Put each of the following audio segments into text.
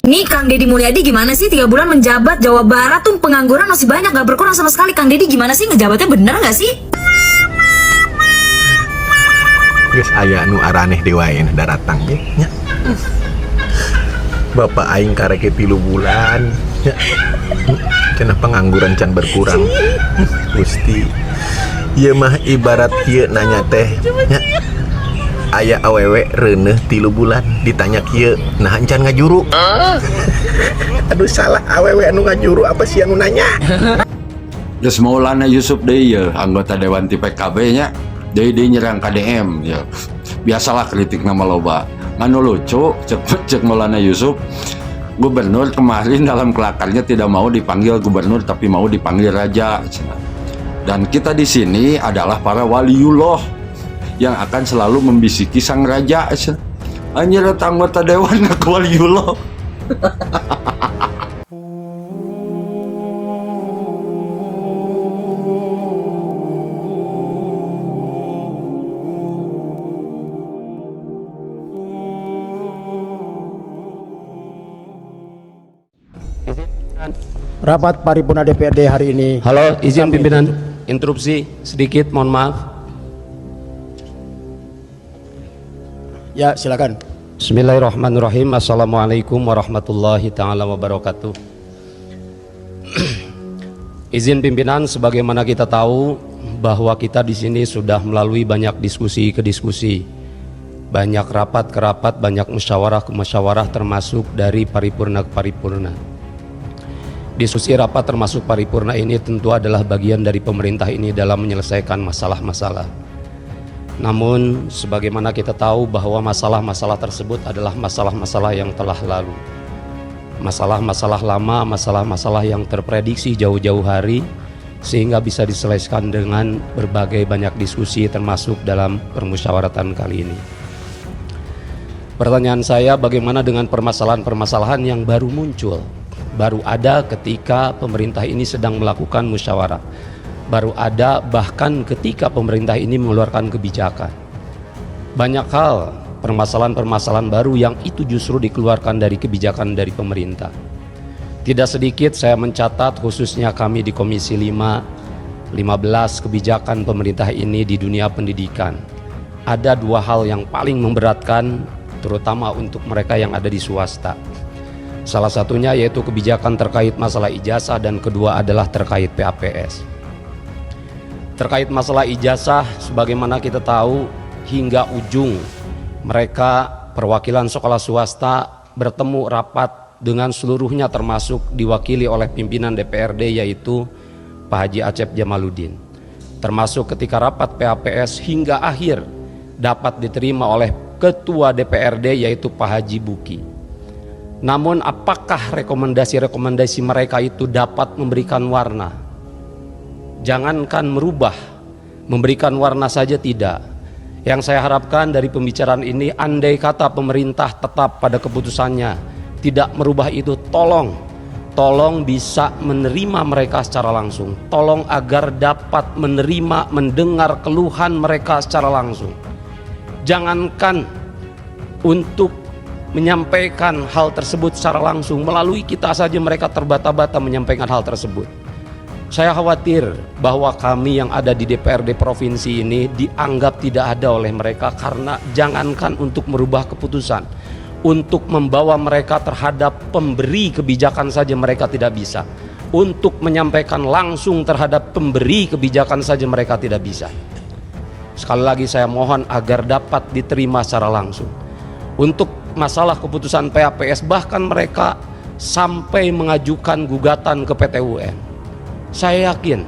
Ini Kang Deddy Mulyadi gimana sih 3 bulan menjabat Jawa Barat tuh pengangguran masih banyak gak berkurang sama sekali. Kang Deddy gimana sih ngejabatnya, bener gak sih? Geus aya anu araneh dewain daratang ge nya. Bapak aing karek 3 bulan nya. Cenah pengangguran can berkurang. Gusti ieu mah ibarat kieu nanya teh nya. Aya awewe reuneuh 3 bulan ditanya kieu nah encan ngajuru. Aduh salah awewe anu ngajuru apa sih anu nanya. Geus Maulana Yusuf deui ya, anggota Dewan ti PKB nya. Deui nyerang KDM ya. Biasalah kritik nama loba. Nganu lucu cek Maulana Yusuf. Gubernur kemarin dalam kelakarnya tidak mau dipanggil gubernur tapi mau dipanggil raja. Dan kita di sini adalah para waliullah yang akan selalu membisiki sang raja. Anjir anggota dewan ngaku waliullah. Rapat paripurna DPRD hari ini. Halo, izin pimpinan, interupsi sedikit, mohon maaf. Ya, silakan. Bismillahirrahmanirrahim. Assalamualaikum warahmatullahi ta'ala wabarakatuh. Izin pimpinan, sebagaimana kita tahu bahwa kita di sini sudah melalui banyak diskusi ke diskusi, banyak rapat ke rapat, banyak musyawarah ke musyawarah, termasuk dari paripurna ke paripurna. Diskusi rapat termasuk paripurna ini tentu adalah bagian dari pemerintah ini dalam menyelesaikan masalah-masalah. Namun sebagaimana kita tahu bahwa masalah-masalah tersebut adalah masalah-masalah yang telah lalu. Masalah-masalah lama, masalah-masalah yang terprediksi jauh-jauh hari, sehingga bisa diselesaikan dengan berbagai banyak diskusi termasuk dalam permusyawaratan kali ini. Pertanyaan saya, bagaimana dengan permasalahan-permasalahan yang baru muncul? Baru ada ketika pemerintah ini sedang melakukan musyawarah. Baru ada bahkan ketika pemerintah ini mengeluarkan kebijakan. Banyak hal, permasalahan-permasalahan baru yang itu justru dikeluarkan dari kebijakan dari pemerintah. Tidak sedikit saya mencatat, khususnya kami di Komisi 5, 15 kebijakan pemerintah ini di dunia pendidikan. Ada 2 hal yang paling memberatkan, terutama untuk mereka yang ada di swasta. Salah satunya yaitu kebijakan terkait masalah ijazah, dan kedua adalah terkait PAPS. Terkait masalah ijazah, sebagaimana kita tahu, hingga ujung mereka perwakilan sekolah swasta bertemu rapat dengan seluruhnya, termasuk diwakili oleh pimpinan DPRD yaitu Pak Haji Acep Jamaluddin. Termasuk ketika rapat PAPS hingga akhir dapat diterima oleh Ketua DPRD yaitu Pak Haji Buki. Namun apakah rekomendasi-rekomendasi mereka itu dapat memberikan warna? Jangankan merubah, memberikan warna saja tidak. Yang saya harapkan dari pembicaraan ini, andai kata pemerintah tetap pada keputusannya, tidak merubah itu, tolong bisa menerima mereka secara langsung. Tolong agar dapat menerima, mendengar keluhan mereka secara langsung. Jangankan untuk menyampaikan hal tersebut secara langsung, melalui kita saja mereka terbata-bata menyampaikan hal tersebut. Saya khawatir bahwa kami yang ada di DPRD provinsi ini dianggap tidak ada oleh mereka, karena jangankan untuk merubah keputusan, untuk membawa mereka terhadap pemberi kebijakan saja mereka tidak bisa. Untuk menyampaikan langsung terhadap pemberi kebijakan saja mereka tidak bisa. Sekali lagi saya mohon agar dapat diterima secara langsung. Untuk masalah keputusan PAPS, bahkan mereka sampai mengajukan gugatan ke PT UN. Saya yakin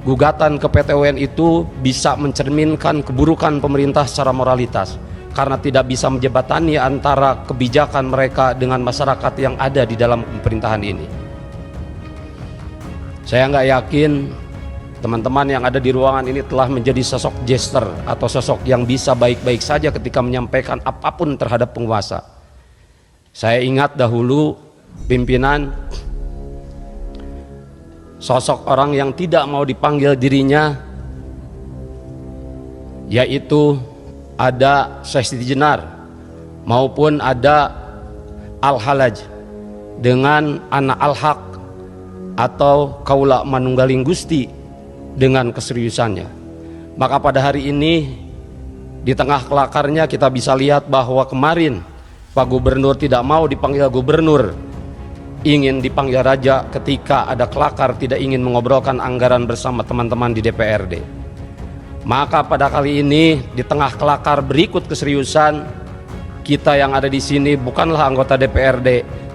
gugatan ke PT UN itu bisa mencerminkan keburukan pemerintah secara moralitas, karena tidak bisa menjembatani antara kebijakan mereka dengan masyarakat yang ada di dalam pemerintahan ini. Saya nggak yakin teman-teman yang ada di ruangan ini telah menjadi sosok jester atau sosok yang bisa baik-baik saja ketika menyampaikan apapun terhadap penguasa. Saya ingat dahulu pimpinan, sosok orang yang tidak mau dipanggil dirinya, yaitu ada Syekh Siti Jenar maupun ada Al-Halaj dengan anak Al-Haq atau Kaula Manunggaling Gusti dengan keseriusannya. Maka pada hari ini di tengah kelakarnya kita bisa lihat bahwa kemarin Pak Gubernur tidak mau dipanggil gubernur, ingin dipanggil raja ketika ada kelakar, tidak ingin mengobrolkan anggaran bersama teman-teman di DPRD. Maka pada kali ini di tengah kelakar berikut keseriusan, kita yang ada di sini bukanlah anggota DPRD,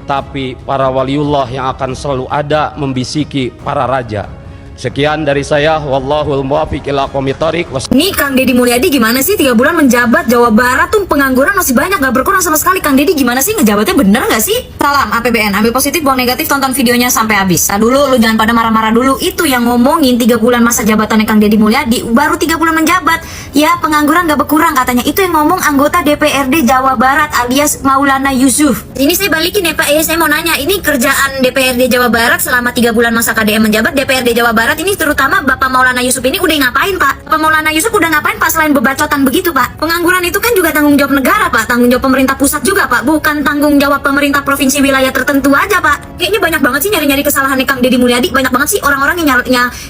tapi para waliullah yang akan selalu ada membisiki para raja. Sekian dari saya, wallahul muwaffiq ila aqwamit thoriq. Nih Kang Deddy Mulyadi gimana sih 3 bulan menjabat Jawa Barat tuh pengangguran masih banyak gak berkurang sama sekali. Kang Deddy gimana sih ngejabatnya, bener gak sih? Salam APBN, ambil positif buang negatif, tonton videonya sampai habis. Nah dulu lu jangan pada marah-marah dulu, itu yang ngomongin 3 bulan masa jabatannya Kang Deddy Mulyadi baru 3 bulan menjabat. Ya pengangguran gak berkurang katanya, itu yang ngomong anggota DPRD Jawa Barat alias Maulana Yusuf. Ini saya balikin ya Pak, saya mau nanya, ini kerjaan DPRD Jawa Barat selama 3 bulan masa KDM menjabat DPRD Jawa Barat ini, terutama Bapak Maulana Yusuf ini udah ngapain Pak? Bapak Maulana Yusuf udah ngapain Pak selain bebacotan begitu Pak? Pengangguran itu kan juga tanggung jawab negara Pak, tanggung jawab pemerintah pusat juga Pak, bukan tanggung jawab pemerintah provinsi wilayah tertentu aja Pak. Kayaknya banyak banget sih nyari-nyari kesalahannya Kang Deddy Mulyadi, banyak banget sih orang-orang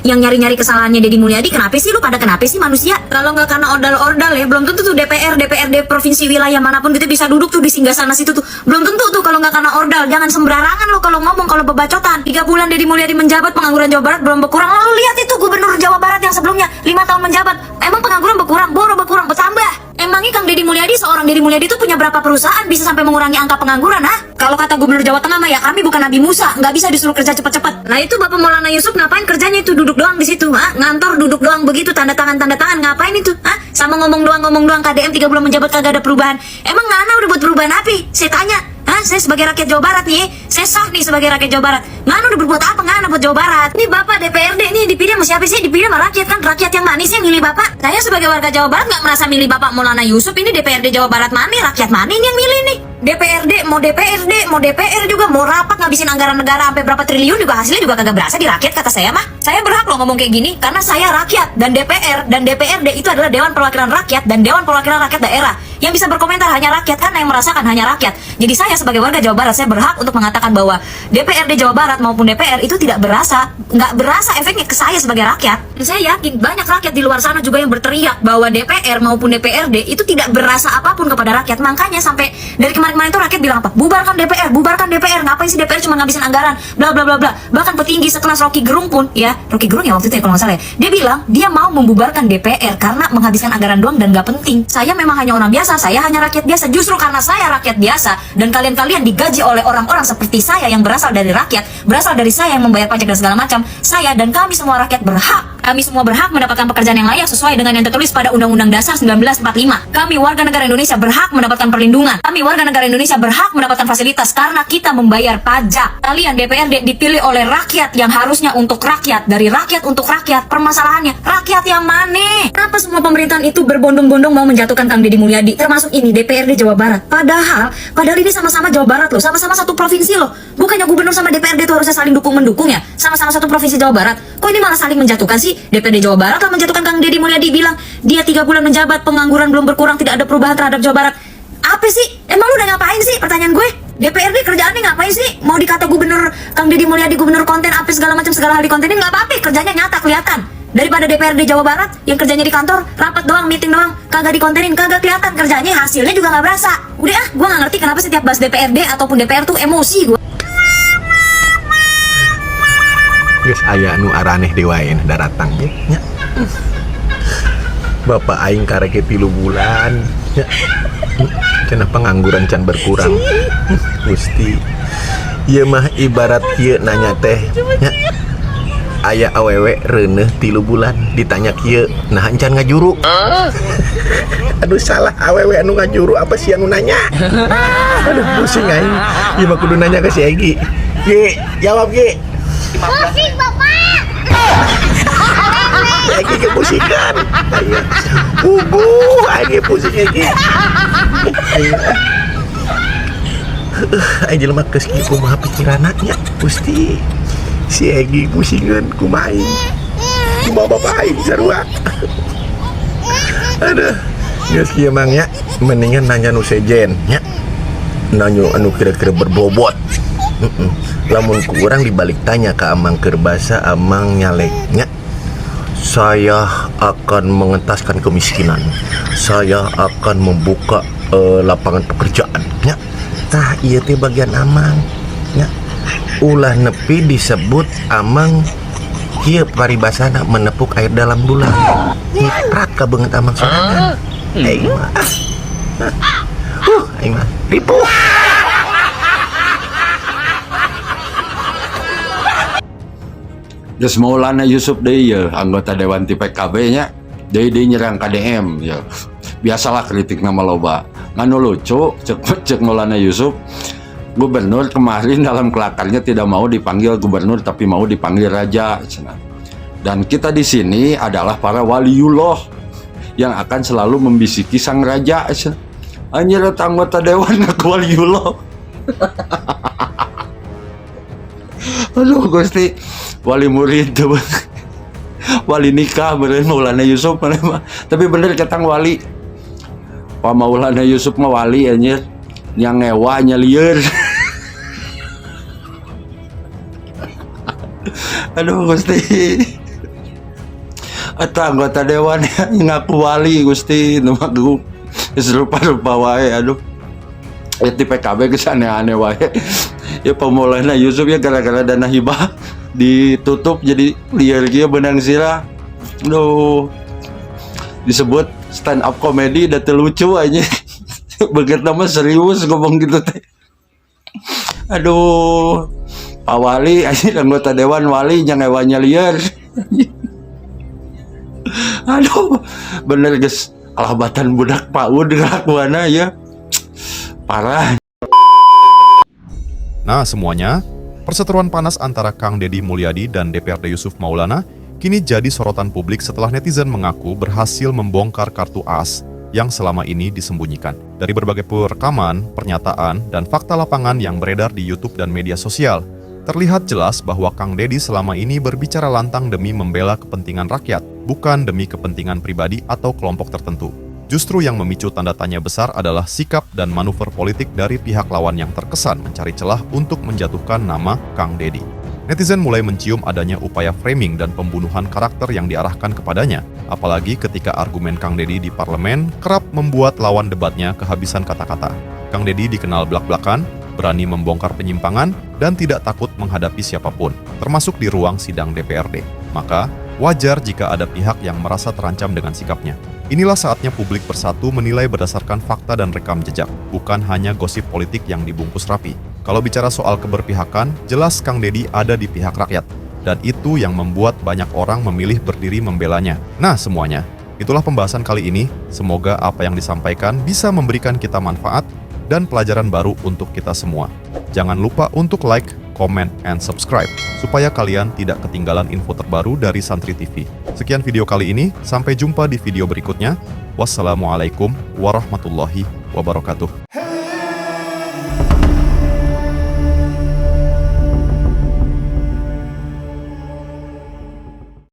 yang nyari-nyari kesalahannya Deddy Mulyadi. Kenapa sih lu pada kenapa sih manusia? Kalau nggak karena ordal-ordal ya, belum tentu tuh DPRD provinsi wilayah manapun gitu bisa duduk tuh di singgahsana situ tuh. Belum tentu tuh kalau nggak karena ordal. Jangan sembarangan lo kalau ngomong, kalau bebacotan. 3 bulan Deddy Mulyadi menjabat, pengangguran Jawa Barat belum berkurang. Lalu lihat itu gubernur Jawa Barat yang sebelumnya 5 tahun menjabat, emang pengangguran berkurang, berkurang, bertambah. Emangnya Kang Deddy Mulyadi, seorang Deddy Mulyadi itu punya berapa perusahaan bisa sampai mengurangi angka pengangguran, ha? Kalau kata Gubernur Jawa Tengah mah ya kami bukan Nabi Musa, nggak bisa disuruh kerja cepet-cepet. Nah itu Bapak Maulana Yusuf ngapain kerjanya itu, duduk doang di situ, ha? Ngantor duduk doang begitu, tanda tangan ngapain itu, ha? Sama ngomong doang KDM 3 bulan menjabat kagak ada perubahan. Emang Ngana udah buat perubahan apa? Saya tanya. Saya sebagai rakyat Jawa Barat nih, saya sah nih sebagai rakyat Jawa Barat. Ngana udah berbuat apa Ngana buat Jawa Barat? Ini Bapak DPRD nih dipilih sama siapa sih? Dipilih sama rakyat kan? Rakyat yang mana sih yang milih Bapak? Saya sebagai warga Jawa Barat nggak merasa milih Bapak Maulana Yusuf. Ini DPRD Jawa Barat mana? Rakyat mana ini yang milih nih? DPRD, mau DPR juga, mau rapat ngabisin anggaran negara sampai berapa triliun juga hasilnya juga kagak berasa di rakyat, kata saya mah. Saya berhak loh ngomong kayak gini karena saya rakyat, dan DPR dan DPRD itu adalah Dewan Perwakilan Rakyat dan Dewan Perwakilan Rakyat Daerah. Yang bisa berkomentar hanya rakyat, karena yang merasakan hanya rakyat. Jadi saya sebagai warga Jawa Barat, saya berhak untuk mengatakan bahwa DPRD Jawa Barat maupun DPR itu nggak berasa efeknya ke saya sebagai rakyat. Dan saya yakin banyak rakyat di luar sana juga yang berteriak bahwa DPR maupun DPRD itu tidak berasa apapun kepada rakyat. Makanya sampai dari kemarin itu rakyat bilang apa? Bubarkan DPR, ngapain sih DPR cuma ngabisin anggaran, bla bla bla bla. Bahkan petinggi sekelas Rocky Gerung pun, ya Rocky Gerung ya waktu itu ya kalau nggak salah ya, dia bilang dia mau membubarkan DPR karena menghabiskan anggaran doang dan nggak penting. Saya memang hanya orang biasa, saya hanya rakyat biasa. Justru karena saya rakyat biasa dan kalian digaji oleh orang-orang seperti saya yang berasal dari rakyat, berasal dari saya yang membayar pajak dan segala macam, saya dan kami semua rakyat berhak mendapatkan pekerjaan yang layak sesuai dengan yang tertulis pada Undang-Undang Dasar 1945. Kami warga negara Indonesia berhak mendapatkan perlindungan. Kami warga negara Indonesia berhak mendapatkan fasilitas karena kita membayar pajak. Kalian DPRD dipilih oleh rakyat yang harusnya untuk rakyat, dari rakyat untuk rakyat. Permasalahannya, rakyat yang mana? Kenapa semua pemerintahan itu berbondong-bondong mau menjatuhkan Kang Deddy Mulyadi? Termasuk ini DPRD Jawa Barat. Padahal ini sama-sama Jawa Barat loh, sama-sama satu provinsi loh. Bukannya gubernur sama DPRD itu harusnya saling dukung-mendukung ya? Sama-sama satu provinsi Jawa Barat. Kok ini malah saling menjatuhkan sih? DPRD Jawa Barat lah menjatuhkan Kang Deddy Mulyadi, bilang dia 3 bulan menjabat, pengangguran belum berkurang, tidak ada perubahan terhadap Jawa Barat. Apa sih? Emang lu udah ngapain sih? Pertanyaan gue. DPRD kerjaannya ngapain sih? Mau dikata gubernur Kang Deddy Mulyadi gubernur konten apa segala macam, segala hal di kontenin, nggak apa-apa, kerjanya nyata kelihatan. Daripada DPRD Jawa Barat yang kerjanya di kantor, rapat doang, meeting doang, kagak dikontenin, kagak kelihatan kerjanya, hasilnya juga nggak berasa. Udah gue nggak ngerti kenapa setiap bahas DPRD ataupun DPR tuh emosi gue. Geus aya nu araneh dewain daratang ge nya. Bapak aing kareke 3 bulan nya. Cenah pengangguran can berkurang. Gusti, ieu mah ibarat kieu nanya teh nya. Aya awewe reuneuh 3 bulan ditanya kieu, nah encan ngajuru. Aduh salah awewe anu ngajuru, apa sih anu nanya? Aduh pusing aing. Ieu mah kudu nanya ke si Egi. Ge, jawab ge. Pusing bapak. Egi kepusingan. Egi pusing Egi. Aing jelema geus kieu kumaha pikiranna nya, Gusti. Si Egi pusingan kumaha aing. Kumaha bapak aing sarua. Aduh, geus kieu mah nya mendingan nanya nu sejen nya. nanyo anu kira-kira berbobot. Lamun kurang dibalik tanya ke amang kerbasa, amang nyaleknya, saya akan mengentaskan kemiskinan, saya akan membuka lapangan pekerjaan nya. Tah iya teh bagian amang nya. Ulah nepi disebut amang kieu paribasana menepuk air dalam bulan. Nyiprat ka beungeut amang sorangan. Aing mah. Aing mah ripuh. Geus Maulana Yusuf deui ya, anggota Dewan ti PKB nya, deui nyerang KDM ya. Biasalah kritik nama loba. Nganu lucu, cek Maulana Yusuf, gubernur kemarin dalam kelakarnya tidak mau dipanggil gubernur tapi mau dipanggil raja. Dan kita di sini adalah para waliullah yang akan selalu membisiki sang raja. Anjir anggota dewan aku waliullah. Aduh Gusti, wali murid tuh. Wali nikah bener Maulana Yusuf bener. Tapi bener ketang wali. Pak Maulana Yusuf mah wali anjir, yang ngewa lieur. Aduh Gusti. Eta anggota dewan yang ngaku wali Gusti, nu mah serupa-rupa wae. Aduh. Ti PKB geus aneh-aneh wae. Ya Pak Maulana Yusuf ya gara-gara dana hibah ditutup jadi liar dia benang sirah. Aduh. Disebut stand up comedy dan lucu aja. Begitu nama serius ngomong gitu teh. Aduh. Pak Wali aja anggota dewan wali jangan ewanya liar. Aduh. Bener guys, alabatan budak PAUD ngelakuana ya. Parah. Nah semuanya, perseteruan panas antara Kang Deddy Mulyadi dan DPRD Yusuf Maulana kini jadi sorotan publik setelah netizen mengaku berhasil membongkar kartu as yang selama ini disembunyikan. Dari berbagai rekaman, pernyataan, dan fakta lapangan yang beredar di YouTube dan media sosial, terlihat jelas bahwa Kang Deddy selama ini berbicara lantang demi membela kepentingan rakyat, bukan demi kepentingan pribadi atau kelompok tertentu. Justru yang memicu tanda tanya besar adalah sikap dan manuver politik dari pihak lawan yang terkesan mencari celah untuk menjatuhkan nama Kang Deddy. Netizen mulai mencium adanya upaya framing dan pembunuhan karakter yang diarahkan kepadanya, apalagi ketika argumen Kang Deddy di parlemen kerap membuat lawan debatnya kehabisan kata-kata. Kang Deddy dikenal blak-blakan, berani membongkar penyimpangan, dan tidak takut menghadapi siapapun, termasuk di ruang sidang DPRD. Maka, wajar jika ada pihak yang merasa terancam dengan sikapnya. Inilah saatnya publik bersatu menilai berdasarkan fakta dan rekam jejak, bukan hanya gosip politik yang dibungkus rapi. Kalau bicara soal keberpihakan, jelas Kang Deddy ada di pihak rakyat, dan itu yang membuat banyak orang memilih berdiri membelanya. Nah semuanya, itulah pembahasan kali ini. Semoga apa yang disampaikan bisa memberikan kita manfaat dan pelajaran baru untuk kita semua. Jangan lupa untuk like, comment, and subscribe, supaya kalian tidak ketinggalan info terbaru dari Santri TV. Sekian video kali ini, sampai jumpa di video berikutnya. Wassalamualaikum warahmatullahi wabarakatuh.